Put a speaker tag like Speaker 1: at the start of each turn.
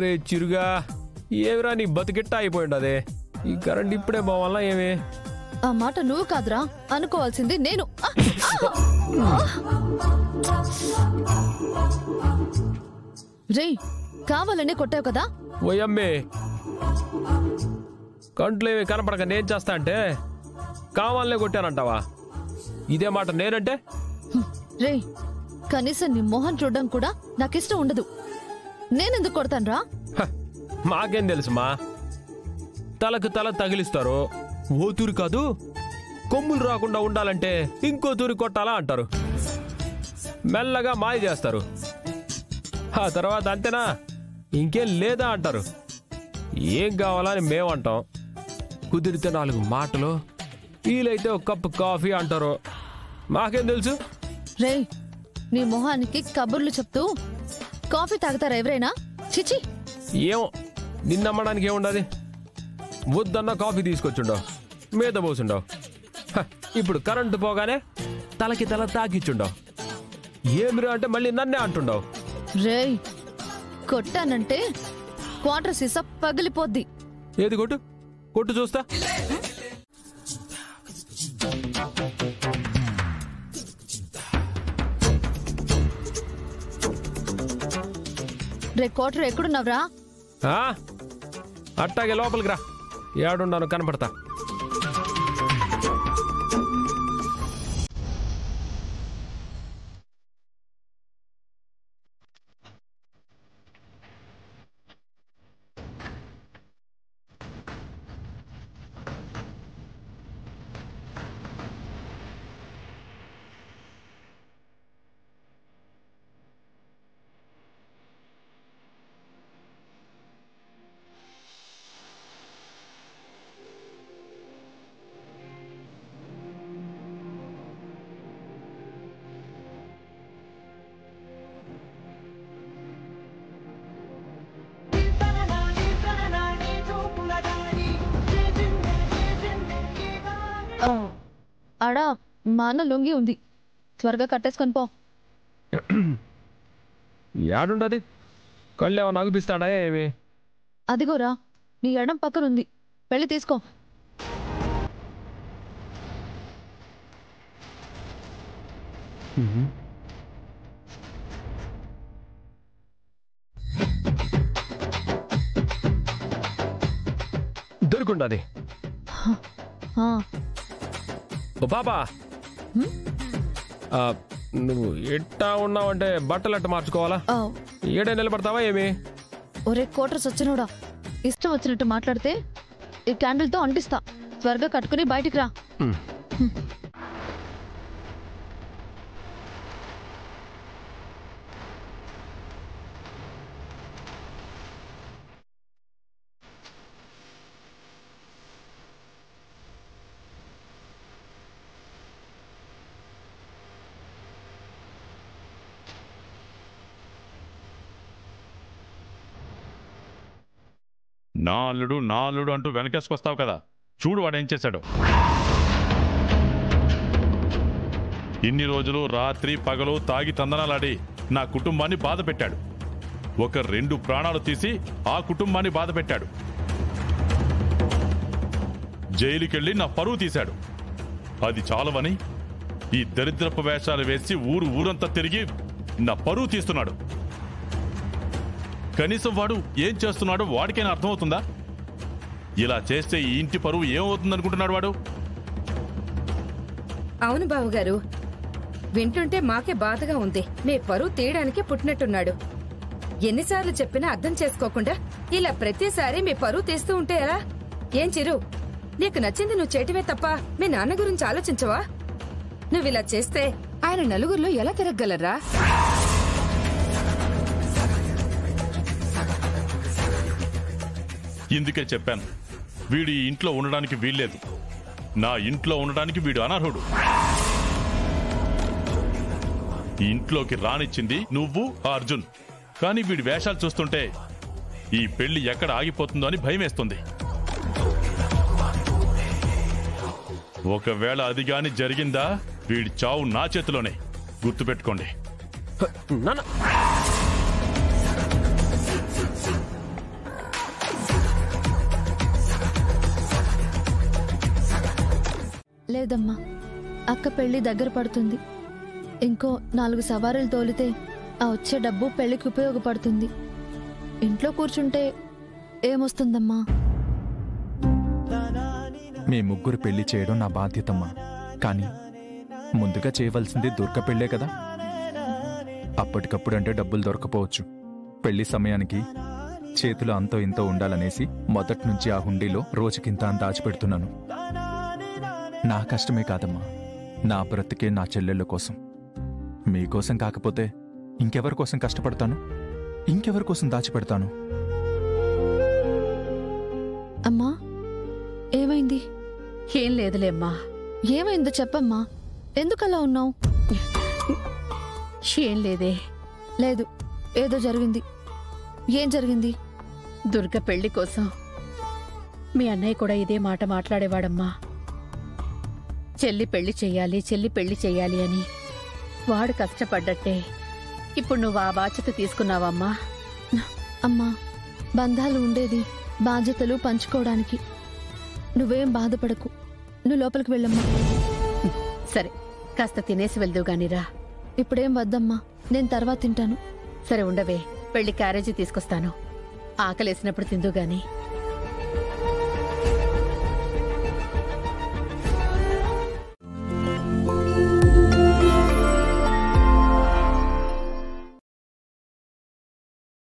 Speaker 1: అరే చిరుగా ఏమిరా నీ బతికిట్ట అయిపోయింది అదే ఈ కరెంట్ ఇప్పుడే పోవాలా ఏమి
Speaker 2: ఆ మాట నువ్వు కాదురా అనుకోవాల్సింది నేను రే కావాలనే కొట్టావు కదా
Speaker 1: ఓయమ్మే కంట్లేమి కనపడక నేను చేస్తా అంటే కావాలనే కొట్టానంటావా ఇదే మాట నేనంటే
Speaker 2: రే కనీసం నీ మొహం చూడడం కూడా నాకిష్టం ఉండదు నేనెందుకు కొడతానురా
Speaker 1: మాకేం తెలుసుమా తలకు తల తగిలిస్తారు ఓ తూరి కాదు కొమ్ములు రాకుండా ఉండాలంటే ఇంకో తూరి కొట్టాలా అంటారు మెల్లగా మాయ చేస్తారు ఆ తర్వాత అంతేనా ఇంకేం లేదా అంటారు ఏం కావాలని మేమంటాం కుదిరితే 4 మాటలు వీలైతే ఒక కప్పు కాఫీ అంటారు మాకేం తెలుసు
Speaker 2: రే నీ మొహానికి కబుర్లు చెప్తూ కాఫీ తాగుతారా ఎవరైనా చిచి
Speaker 1: ఏమో నిన్నమ్మడానికి ఏముండదు వద్దన్న కాఫీ తీసుకొచ్చుండవు మీద పోసుండవు ఇప్పుడు కరెంటు పోగానే తలకి తల తాకిచ్చుండవు ఏమిరా అంటే మళ్ళీ నన్నే అంటుండవు
Speaker 2: రే కొట్టానంటే క్వార్టర్ సీసా పగిలిపోద్ది
Speaker 1: ఏది కొట్టు కొట్టు చూస్తా
Speaker 2: రే క్వార్టర్ ఎక్కడున్నావురా
Speaker 1: అట్టాగే లోపలికి రా ఏడున్నాను కనపడతా
Speaker 2: ఆడా మా అన్న లొంగి ఉంది త్వరగా కట్టేసుకొని పో
Speaker 1: ఏడుండది కళ్ళేమో నగిపిస్తాడా ఏమి
Speaker 2: అదిగోరా నీ ఎడం పక్కనుంది వెళ్ళి తీసుకో
Speaker 1: దొరుకుండది ఓ పాపా నువ్వు ఎట్టా ఉన్నావంటే బట్టలు అట్ట మార్చుకోవాలా ఏడే నిలబడతావా ఏమి
Speaker 2: ఒరే కోటర్స్ వచ్చినోడా ఇష్టం వచ్చినట్టు మాట్లాడితే ఈ క్యాండిల్తో అంటిస్తా త్వరగా కట్టుకుని బయటికి రా
Speaker 3: నా అల్లుడు అంటూ వెనకేసుకొస్తావు కదా చూడు వాడేం చేశాడు ఇన్ని రోజులు రాత్రి పగలు తాగి తందనాలాడి నా కుటుంబాన్ని బాధ పెట్టాడు ఒక 2 ప్రాణాలు తీసి ఆ కుటుంబాన్ని బాధ పెట్టాడు జైలుకెళ్ళి నా పరువు తీశాడు అది చాలవని ఈ దరిద్రపు వేషాలు వేసి ఊరంతా తిరిగి నా పరువు తీస్తున్నాడు కనీసం వాడు ఏం చేస్తున్నాడో వాడికైనా అర్థమవుతుందా ఇలా చేస్తే ఈ ఇంటి పరువు ఏమవుతుందనుకుంటున్నాడు వాడు
Speaker 4: అవును బావగారు వింటుంటే మాకే బాధగా ఉంది మీ పరువు తీయడానికి పుట్టినట్టున్నాడు ఎన్నిసార్లు చెప్పినా అర్థం చేసుకోకుండా ఇలా ప్రతిసారి మీ పరువు తీస్తూ ఉంటే ఎలా ఏం చిరు నీకు నచ్చింది నువ్వు చేయటమే తప్ప మీ నాన్న గురించి ఆలోచించవా నువ్విలా చేస్తే ఆయన నలుగురిలో ఎలా తిరగలరా
Speaker 3: ఇందుకే చెప్పాను వీడు ఈ ఇంట్లో ఉండడానికి వీల్లేదు నా ఇంట్లో ఉండడానికి వీడు అనర్హుడు ఈ ఇంట్లోకి రానిచ్చింది నువ్వు అర్జున్ కానీ వీడి వేషాలు చూస్తుంటే ఈ పెళ్లి ఎక్కడ ఆగిపోతుందో అని భయమేస్తుంది ఒకవేళ అది గాని జరిగిందా వీడి చావు నా చేతిలోనే గుర్తుపెట్టుకోండి
Speaker 2: లేదమ్మా, అక్క పెళ్లి దగ్గర పడుతుంది. ఇంకో 4 సవారీలు తోలితే ఆ వచ్చే డబ్బు పెళ్లికి ఉపయోగపడుతుంది. ఇంట్లో కూర్చుంటే ఏమొస్తుందమ్మా?
Speaker 5: మీ ముగ్గురు పెళ్లి చేయడం నా బాధ్యతమ్మా. కానీ ముందుగా చేయవలసింది దుర్గ పెళ్ళే కదా. అప్పటికప్పుడు అంటే డబ్బులు దొరకపోవచ్చు. పెళ్లి సమయానికి చేతులు అంతో ఇంతో ఉండాలనేసి మొదటి నుంచి ఆ హుండీలో రోజుకింత అని దాచిపెడుతున్నాను. నా కష్టమే కాదమ్మా, నా బ్రతికే నా చెల్లెళ్ళ కోసం. మీకోసం కాకపోతే ఇంకెవరి కోసం కష్టపడతాను, ఇంకెవరి కోసం దాచిపెడతాను?
Speaker 2: అమ్మా, ఏమైంది?
Speaker 6: ఏం లేదులేమ్మా.
Speaker 2: ఏమైందో చెప్పమ్మా. ఎందుకలా ఉన్నావు?
Speaker 6: ఏం లేదే.
Speaker 2: లేదు, ఏదో జరిగింది. ఏం జరిగింది?
Speaker 6: దుర్గ పెళ్లి కోసం మీ అన్నయ్య కూడా ఇదే మాట మాట్లాడేవాడమ్మా. చెల్లి పెళ్లి చెయ్యాలి, చెల్లి పెళ్లి చెయ్యాలి అని. వాడు కష్టపడ్డట్టే ఇప్పుడు నువ్వు ఆ బాధ్యత తీసుకున్నావమ్మా.
Speaker 2: అమ్మా, బంధాలు ఉండేది బాధ్యతలు పంచుకోవడానికి. నువ్వేం బాధపడకు, నువ్వు లోపలికి వెళ్ళమ్మా.
Speaker 6: సరే, కాస్త తినేసి వెళ్దు గానిరా.
Speaker 2: ఇప్పుడేం వద్దమ్మా, నేను తర్వాత తింటాను.
Speaker 6: సరే ఉండవే, పెళ్లి క్యారేజీ తీసుకొస్తాను. ఆకలేసినప్పుడు తిందు గాని.